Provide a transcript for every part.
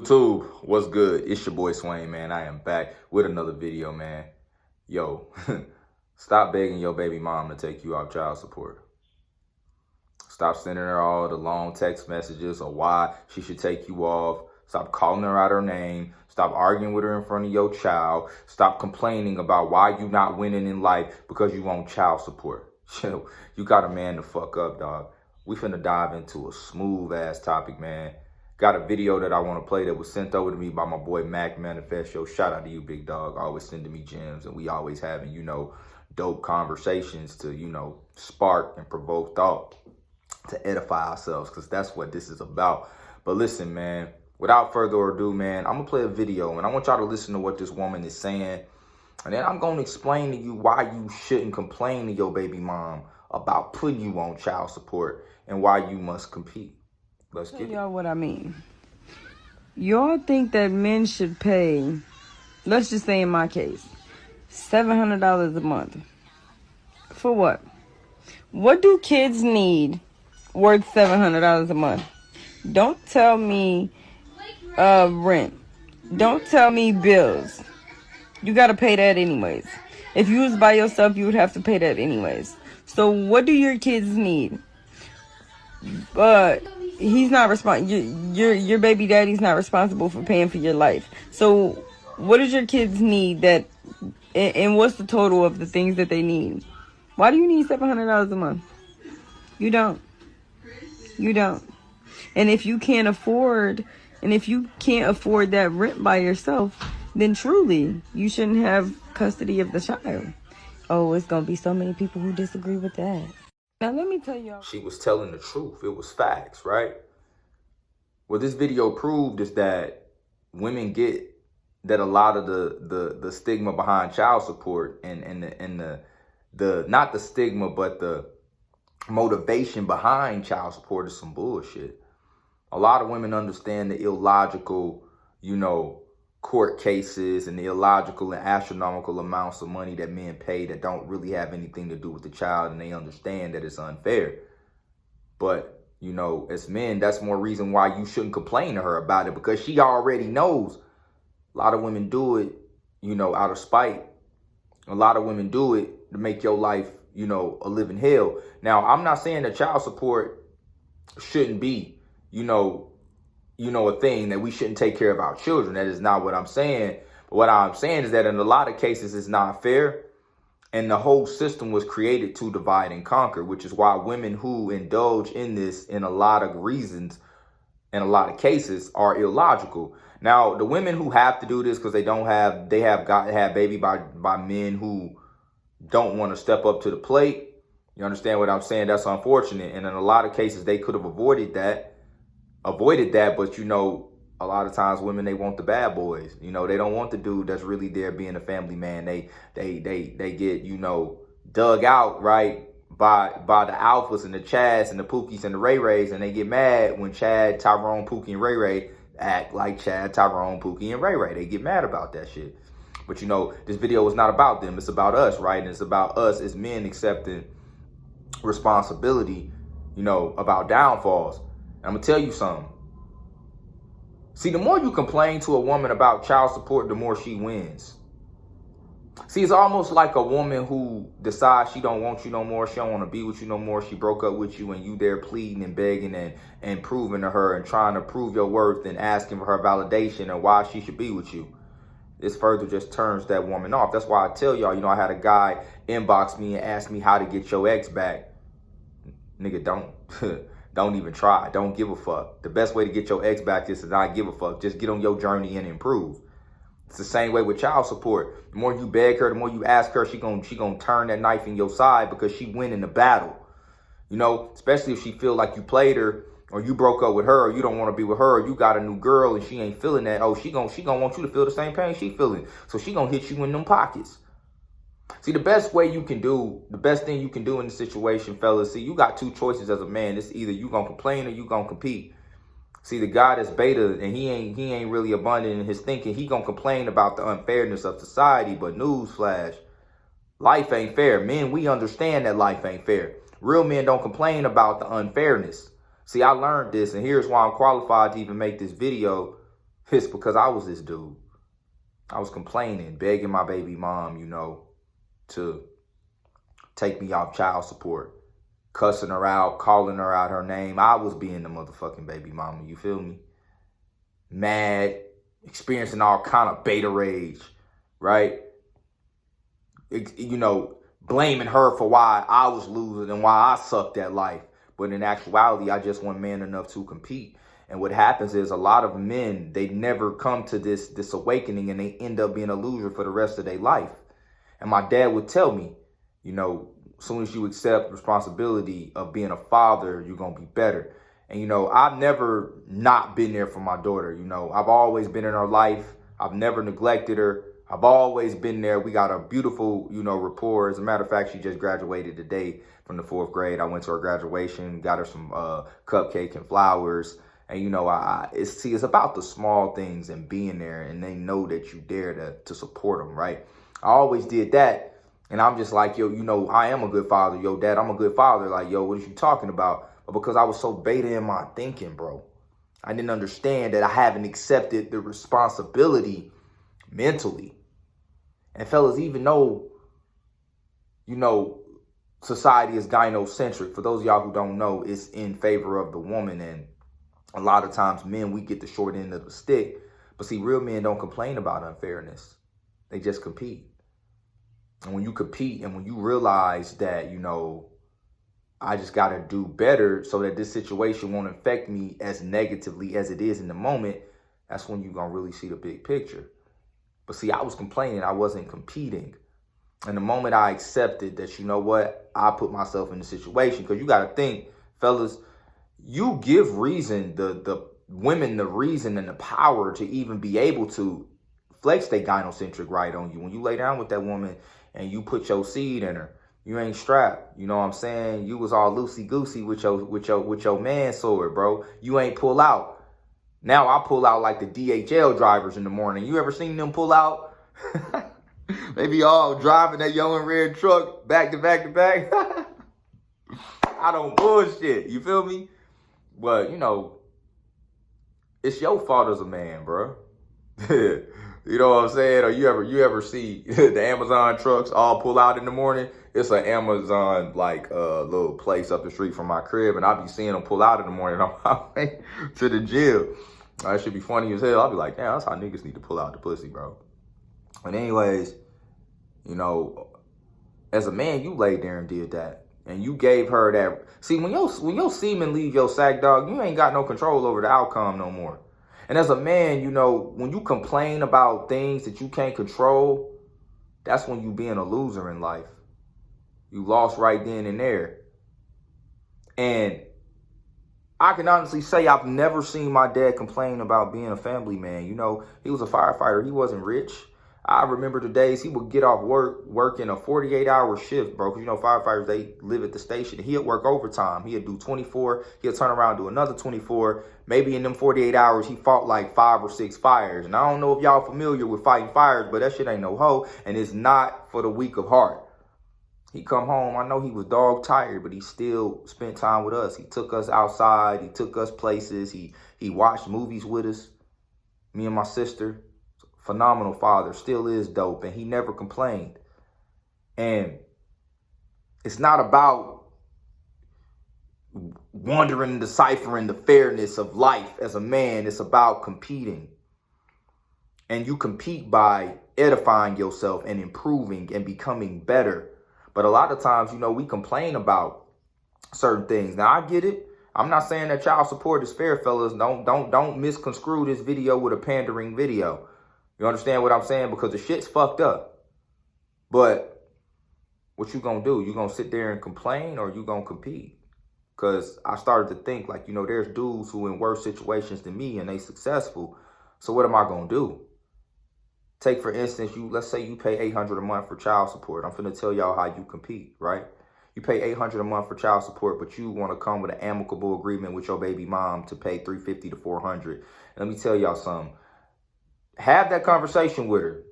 YouTube, what's good? It's your boy Swain, man. I am back with another video, man. Yo, stop begging your baby mom to take you off child support. Stop sending her all the long text messages of why she should take you off. Stop calling her out her name. Stop arguing with her in front of your child. Stop complaining about why you not winning in life because you want child support. Yo, you got a man to fuck up, dog. We finna dive into a smooth ass topic, man. Got a video that I want to play that was sent over to me by my boy Mac Manifesto. Shout out to you, big dog. Always sending me gems, and we always having, dope conversations to, spark and provoke thought, to edify ourselves, because that's what this is about. But listen, man, without further ado, man, I'm going to play a video, and I want y'all to listen to what this woman is saying. And then I'm going to explain to you why you shouldn't complain to your baby mom about putting you on child support and why you must compete. Let's get it. Y'all what I mean. Y'all think that men should pay, let's just say in my case, $700 a month. For what? What do kids need worth $700 a month? Don't tell me rent. Don't tell me bills. You got to pay that anyways. If you was by yourself, you would have to pay that anyways. So what do your kids need? But he's not your baby daddy's not responsible for paying for your life. So what does your kids need and what's the total of the things that they need? Why do you need $700 a month? You don't. And if you can't afford that rent by yourself, then truly you shouldn't have custody of the child. Oh, it's going to be so many people who disagree with that. Now, let me tell y'all. She was telling the truth. It was facts, right? What this video proved is that women get that a lot of the stigma behind child support and the not the stigma, but the motivation behind child support is some bullshit. A lot of women understand the illogical, court cases and the illogical and astronomical amounts of money that men pay that don't really have anything to do with the child, and they understand that it's unfair. But, as men, that's more reason why you shouldn't complain to her about it, because she already knows. A lot of women do it, out of spite. A lot of women do it to make your life, a living hell. Now, I'm not saying that child support shouldn't be, a thing, that we shouldn't take care of our children. That is not what I'm saying. But what I'm saying is that in a lot of cases, it's not fair. And the whole system was created to divide and conquer, which is why women who indulge in this in a lot of reasons, in a lot of cases, are illogical. Now, the women who have to do this because they have got to have baby by men who don't want to step up to the plate. You understand what I'm saying? That's unfortunate. And in a lot of cases, they could have avoided that. But a lot of times women, they want the bad boys. They don't want the dude that's really there being a family man. They get, dug out, right, by the alphas and the Chads and the Pookies and the Ray Rays, and they get mad when Chad, Tyrone, Pookie, and Ray Ray act like Chad, Tyrone, Pookie, and Ray Ray. They get mad about that shit. But this video is not about them. It's about us, right? And it's about us as men accepting responsibility, of our downfalls. I'm going to tell you something. See, the more you complain to a woman about child support, the more she wins. See, it's almost like a woman who decides she don't want you no more. She don't want to be with you no more. She broke up with you, and you there pleading and begging and proving to her and trying to prove your worth and asking for her validation and why she should be with you. This further just turns that woman off. That's why I tell y'all, I had a guy inbox me and ask me how to get your ex back. Nigga, don't even try. Don't give a fuck. The best way to get your ex back is to not give a fuck. Just get on your journey and improve. It's the same way with child support. The more you beg her, the more you ask her, she gonna turn that knife in your side because she winning the battle. Especially if she feel like you played her, or you broke up with her, or you don't want to be with her, or you got a new girl and she ain't feeling that. Oh, she gonna want you to feel the same pain she feeling. So she gonna hit you in them pockets. See, the best thing you can do in this situation, fellas, see, you got two choices as a man. It's either you gonna complain or you gonna compete. See, the guy that's beta and he ain't really abundant in his thinking, he gonna complain about the unfairness of society. But newsflash, life ain't fair. Men, we understand that life ain't fair. Real men don't complain about the unfairness. See, I learned this, and here's why I'm qualified to even make this video. It's because I was this dude. I was complaining, begging my baby mom, to take me off child support, cussing her out, calling her out her name. I was being the motherfucking baby mama, you feel me? Mad, experiencing all kind of beta rage, right? Blaming her for why I was losing and why I sucked at life. But in actuality, I just wasn't man enough to compete. And what happens is a lot of men, they never come to this awakening, and they end up being a loser for the rest of their life. And my dad would tell me, as soon as you accept responsibility of being a father, you're going to be better. And, I've never not been there for my daughter. I've always been in her life. I've never neglected her. I've always been there. We got a beautiful, rapport. As a matter of fact, she just graduated today from the 4th grade. I went to her graduation, got her some cupcake and flowers. And, it's about the small things and being there, and they know that you dare to support them, right? I always did that. And I'm just like, yo, I am a good father. Yo, dad, I'm a good father. Like, yo, what are you talking about? But because I was so beta in my thinking, bro, I didn't understand that I haven't accepted the responsibility mentally. And fellas, even though, society is gynocentric, for those of y'all who don't know, it's in favor of the woman. And a lot of times men, we get the short end of the stick. But see, real men don't complain about unfairness. They just compete. And when you compete and when you realize that, I just got to do better so that this situation won't affect me as negatively as it is in the moment, that's when you're going to really see the big picture. But see, I was complaining. I wasn't competing. And the moment I accepted that, I put myself in the situation, because you got to think, fellas, you give reason, the women, the reason and the power to even be able to flex their gynocentric right on you. When you lay down with that woman and you put your seed in her, you ain't strapped. You know what I'm saying? You was all loosey goosey with your man sword, bro. You ain't pull out. Now I pull out like the DHL drivers in the morning. You ever seen them pull out? They be all driving that yellow and red truck back to back to back. I don't bullshit. You feel me? But, it's your fault as a man, bro. You know what I'm saying? Or you ever see the Amazon trucks all pull out in the morning? It's an Amazon little place up the street from my crib, and I be seeing them pull out in the morning on my way to the gym. That should be funny as hell. I'll be like, damn, that's how niggas need to pull out the pussy, bro. And anyways, as a man, you laid there and did that. And you gave her that. See, when your semen leave your sack, dog, you ain't got no control over the outcome no more. And as a man, when you complain about things that you can't control, that's when you being a loser in life. You lost right then and there. And I can honestly say I've never seen my dad complain about being a family man. He was a firefighter. He wasn't rich. I remember the days he would get off working a 48-hour shift, bro. Because, firefighters, they live at the station. He'd work overtime. He'd do 24. He'd turn around and do another 24. Maybe in them 48 hours, he fought like 5 or 6 fires. And I don't know if y'all familiar with fighting fires, but that shit ain't no hoe. And it's not for the weak of heart. He come home. I know he was dog tired, but he still spent time with us. He took us outside. He took us places. He watched movies with us. Me and my sister. Phenomenal father, still is dope, and he never complained. And it's not about wondering and deciphering the fairness of life as a man. It's about competing. And you compete by edifying yourself and improving and becoming better. But a lot of times, we complain about certain things. Now, I get it. I'm not saying that child support is fair, fellas. Don't misconstrue this video with a pandering video. You understand what I'm saying? Because the shit's fucked up. But what you gonna do? You gonna sit there and complain, or you gonna compete? Because I started to think there's dudes who in worse situations than me and they successful. So what am I gonna do? Take, for instance, let's say you pay $800 a month for child support. I'm finna tell y'all how you compete, right? You pay $800 a month for child support, but you want to come with an amicable agreement with your baby mom to pay $350 to $400. Let me tell y'all something. Have that conversation with her.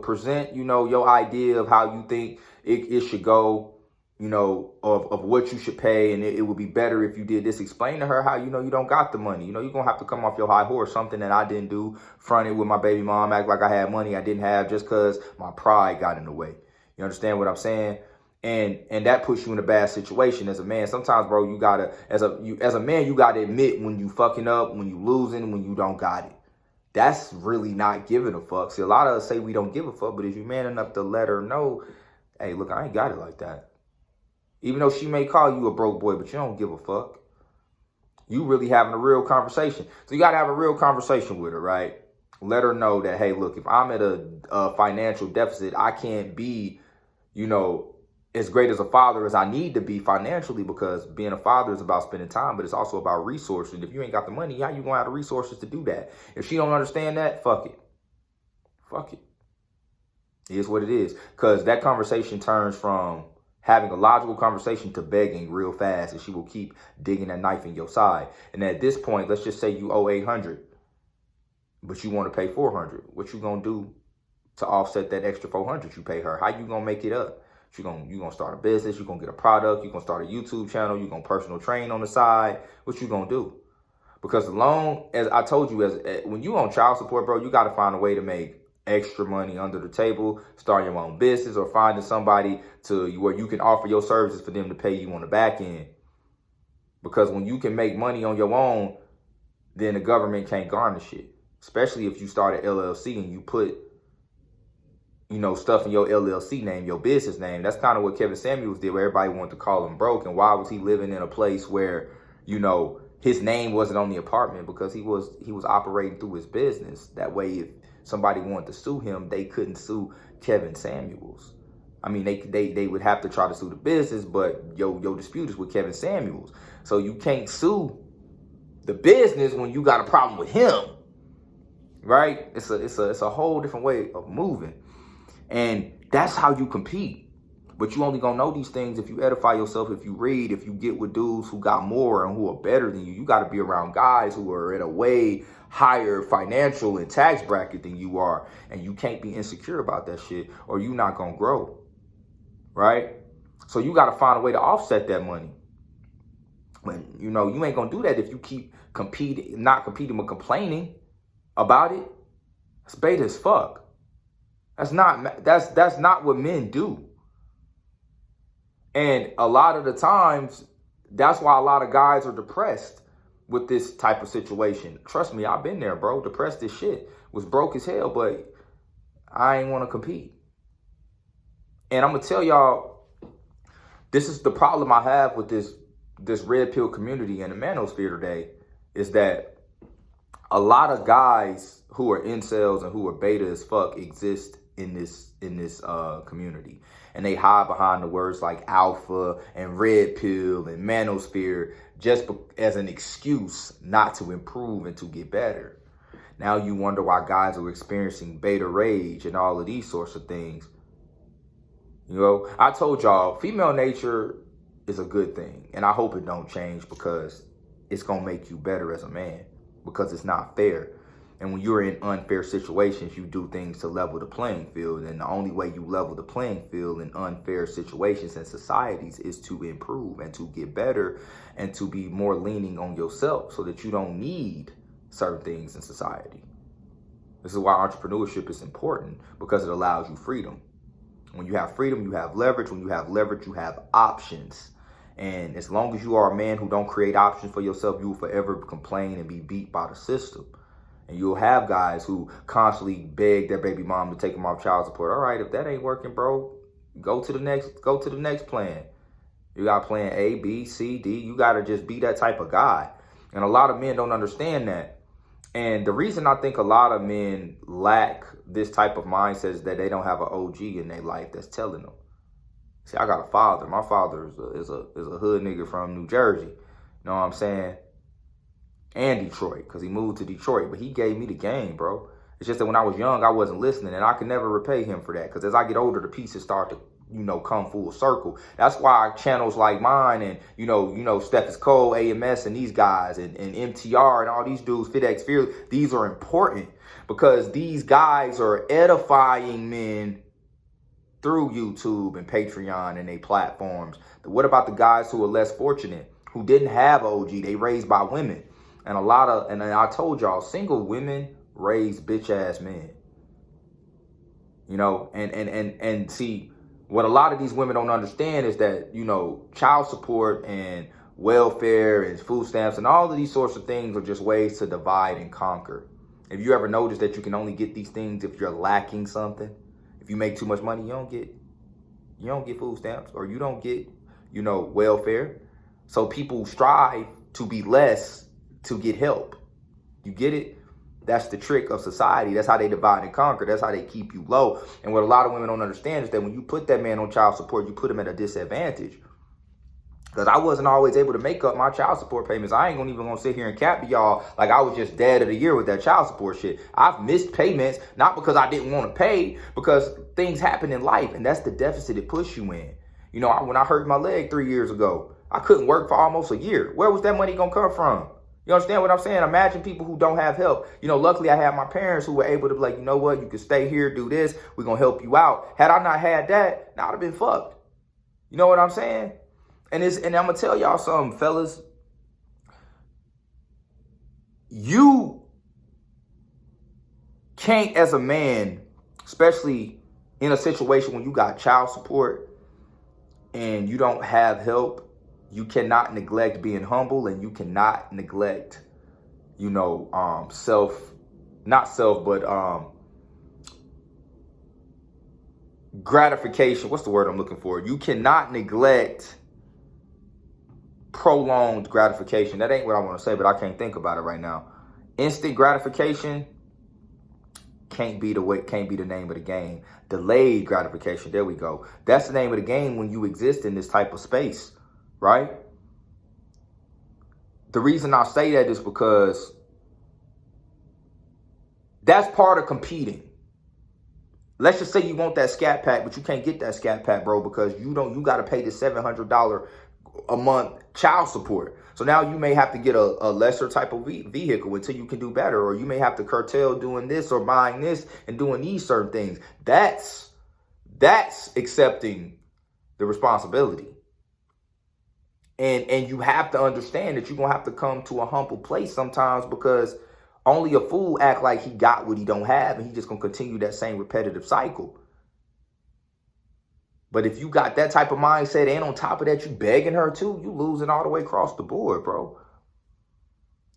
Present, your idea of how you think it should go. of what you should pay, and it would be better if you did this. Explain to her how, you don't got the money. You're going to have to come off your high horse, something that I didn't do, fronted with my baby mom, act like I had money I didn't have just because my pride got in the way. You understand what I'm saying? And that puts you in a bad situation as a man. Sometimes, bro, you gotta, as a man, you gotta admit when you fucking up, when you losing, when you don't got it. That's really not giving a fuck. See, a lot of us say we don't give a fuck, but if you man enough to let her know, hey, look, I ain't got it like that. Even though she may call you a broke boy, but you don't give a fuck. You really having a real conversation. So you got to have a real conversation with her, right? Let her know that, hey, look, if I'm at a financial deficit, I can't be, as great as a father as I need to be financially, because being a father is about spending time, but it's also about resources. If you ain't got the money, how you going to have the resources to do that? If she don't understand that, fuck it. Fuck it. It is what it is. Because that conversation turns from having a logical conversation to begging real fast, and she will keep digging that knife in your side. And at this point, let's just say you owe $800, but you want to pay $400. What you gonna do to offset that extra $400 you pay her? How you gonna make it up? You gonna start a business? You gonna get a product? You gonna start a YouTube channel? You gonna personal train on the side? What you gonna do? Because as long as I told you, when you on child support, bro, you got to find a way to make extra money under the table, start your own business, or finding somebody where you can offer your services for them to pay you on the back end. Because when you can make money on your own, then the government can't garnish it. Especially if you start an LLC and you put, stuff in your LLC name, your business name. That's kind of what Kevin Samuels did, where everybody wanted to call him broke. And why was he living in a place where, his name wasn't on the apartment? Because he was operating through his business. That way, if somebody wanted to sue him, they couldn't sue Kevin Samuels. I mean, they would have to try to sue the business, but your dispute is with Kevin Samuels. So you can't sue the business when you got a problem with him, right? It's a whole different way of moving, and that's how you compete. But you only gonna know these things if you edify yourself, if you read, if you get with dudes who got more and who are better than you. You got to be around guys who are at a way higher financial and tax bracket than you are, and you can't be insecure about that shit, or you not gonna grow, right? So you got to find a way to offset that money. When you ain't gonna do that if you keep not competing, but complaining about it. It's beta as fuck. That's not what men do. And a lot of the times, that's why a lot of guys are depressed with this type of situation. Trust me, I've been there, bro. Depressed as shit. Was broke as hell, but I ain't want to compete. And I'm going to tell y'all, this is the problem I have with this red pill community and the manosphere today, is that a lot of guys who are incels and who are beta as fuck exist in this community. And they hide behind the words like alpha and red pill and manosphere just as an excuse not to improve and to get better. Now you wonder why guys are experiencing beta rage and all of these sorts of things. I told y'all, female nature is a good thing. And I hope it don't change, because it's going to make you better as a man, because it's not fair. And when you're in unfair situations, you do things to level the playing field. And the only way you level the playing field in unfair situations and societies is to improve and to get better and to be more leaning on yourself, so that you don't need certain things in society. This is why entrepreneurship is important, because it allows you freedom. When you have freedom, you have leverage. When you have leverage, you have options. And as long as you are a man who don't create options for yourself, you will forever complain and be beat by the system. And you'll have guys who constantly beg their baby mom to take them off child support. All right, if that ain't working, bro, go to the next plan. You got plan A, B, C, D. You got to just be that type of guy. And a lot of men don't understand that. And the reason I think a lot of men lack this type of mindset is that they don't have an OG in their life that's telling them. See, I got a father. My father is a hood nigga from New Jersey. You know what I'm saying? And Detroit, because he moved to Detroit. But he gave me the game, bro. It's just that when I was young, I wasn't listening, and I could never repay him for that. Because as I get older, the pieces start to, come full circle. That's why channels like mine and, Steffes Cole, AMS, and these guys, and MTR, and all these dudes, FitX Fear, these are important. Because these guys are edifying men through YouTube and Patreon and they platforms. What about the guys who are less fortunate, who didn't have OG? They raised by women. And and I told y'all, single women raise bitch ass men. You know, and see, what a lot of these women don't understand is that, you know, child support and welfare and food stamps and all of these sorts of things are just ways to divide and conquer. If you ever notice that you can only get these things if you're lacking something, if you make too much money, you don't get food stamps, or you don't get, you know, welfare. So people strive to be less to get help. You get it? That's the trick of society. That's how they divide and conquer. That's how they keep you low. And what a lot of women don't understand is that when you put that man on child support, you put him at a disadvantage. Because I wasn't always able to make up my child support payments. I ain't even gonna sit here and cap to y'all like I was just dad of the year with that child support shit. I've missed payments, not because I didn't want to pay, because things happen in life, and that's the deficit it puts you in. You know, when I hurt my leg 3 years ago, I couldn't work for almost a year. Where was that money gonna come from? You understand what I'm saying? Imagine people who don't have help. You know, luckily I had my parents who were able to be like, you know what, you can stay here, do this, we're gonna help you out. Had I not had that, I'd have been fucked. You know what I'm saying? And I'm gonna tell y'all something, fellas. You can't, as a man, especially in a situation when you got child support and you don't have help, you cannot neglect being humble, and you cannot neglect, you know, gratification. What's the word I'm looking for? You cannot neglect prolonged gratification. That ain't what I want to say, but I can't think about it right now. Instant gratification can't be the name of the game. Delayed gratification, there we go. That's the name of the game when you exist in this type of space, right? The reason I say that is because that's part of competing. Let's just say you want that scat pack, but you can't get that scat pack, bro, because you got to pay the $700 a month child support. So now you may have to get a lesser type of vehicle until you can do better, or you may have to curtail doing this or buying this and doing these certain things. That's accepting the responsibility. And you have to understand that you're going to have to come to a humble place sometimes, because only a fool act like he got what he don't have, and he just going to continue that same repetitive cycle. But if you got that type of mindset, and on top of that, you begging her too, you losing all the way across the board, bro.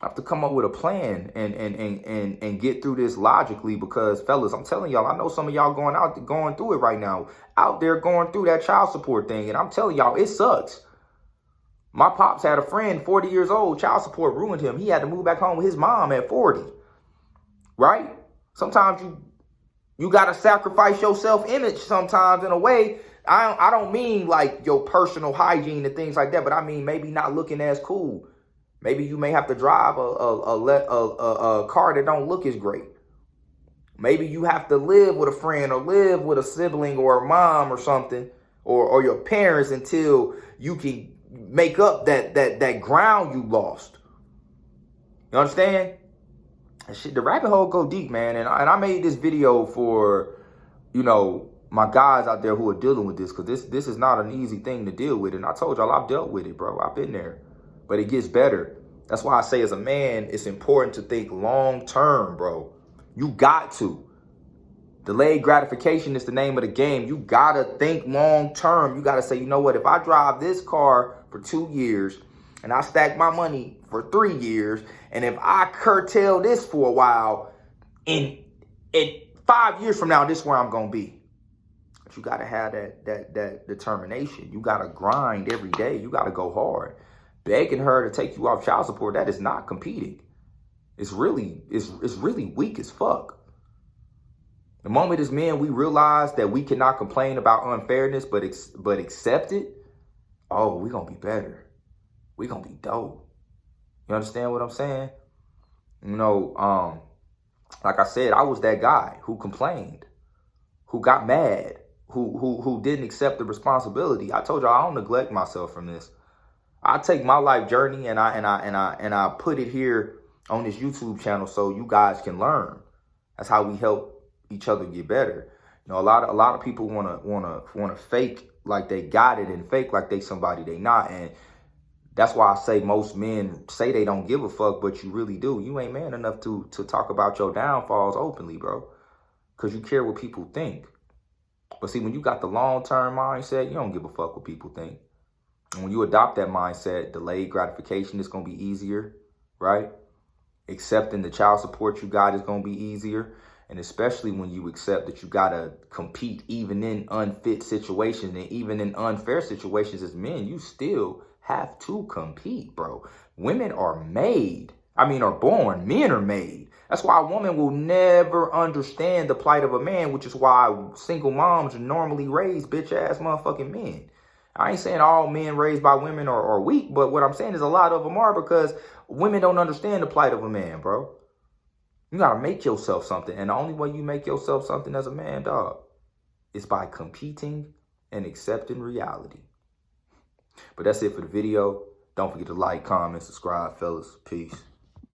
I have to come up with a plan and get through this logically, because, fellas, I'm telling y'all, I know some of y'all going through it right now, out there going through that child support thing, and I'm telling y'all, it sucks. My pops had a friend, 40 years old, child support ruined him. He had to move back home with his mom at 40, right? Sometimes you got to sacrifice your self-image sometimes in a way. I don't mean like your personal hygiene and things like that, but I mean maybe not looking as cool. Maybe you may have to drive a car that don't look as great. Maybe you have to live with a friend or live with a sibling or a mom or something, or your parents, until you can make up that ground you lost. You understand? Shit, the rabbit hole go deep, man. And I made this video for, you know, my guys out there who are dealing with this, because this is not an easy thing to deal with. And I told y'all, I've dealt with it, bro. I've been there. But it gets better. That's why I say, as a man, it's important to think long term, bro. You got to. Delayed gratification is the name of the game. You got to think long term. You got to say, you know what? If I drive this car for 2 years and I stack my money for 3 years, and if I curtail this for a while, in 5 years from now, this is where I'm going to be. But you got to have that determination. You got to grind every day. You got to go hard. Begging her to take you off child support, that is not competing. It's really weak as fuck. The moment as men we realize that we cannot complain about unfairness, but accept it, oh, we're going to be better. We're going to be dope. You understand what I'm saying? You know, like I said, I was that guy who complained, who got mad, who didn't accept the responsibility. I told y'all, I don't neglect myself from this. I take my life journey and I put it here on this YouTube channel so you guys can learn. That's how we help each other get better. You know, a lot of people wanna fake like they got it and fake like they somebody they not. And that's why I say most men say they don't give a fuck, but you really do. You ain't man enough to talk about your downfalls openly, bro. Because you care what people think. But see, when you got the long-term mindset, you don't give a fuck what people think. And when you adopt that mindset, delayed gratification is going to be easier, right? Accepting the child support you got is going to be easier. And especially when you accept that you got to compete even in unfit situations and even in unfair situations as men, you still have to compete, bro. Women are made. Are born. Men are made. That's why a woman will never understand the plight of a man, which is why single moms normally raise bitch ass motherfucking men. I ain't saying all men raised by women are weak, but what I'm saying is a lot of them are, because women don't understand the plight of a man, bro. You gotta make yourself something. And the only way you make yourself something as a man, dog, is by competing and accepting reality. But that's it for the video. Don't forget to like, comment, subscribe, fellas. Peace.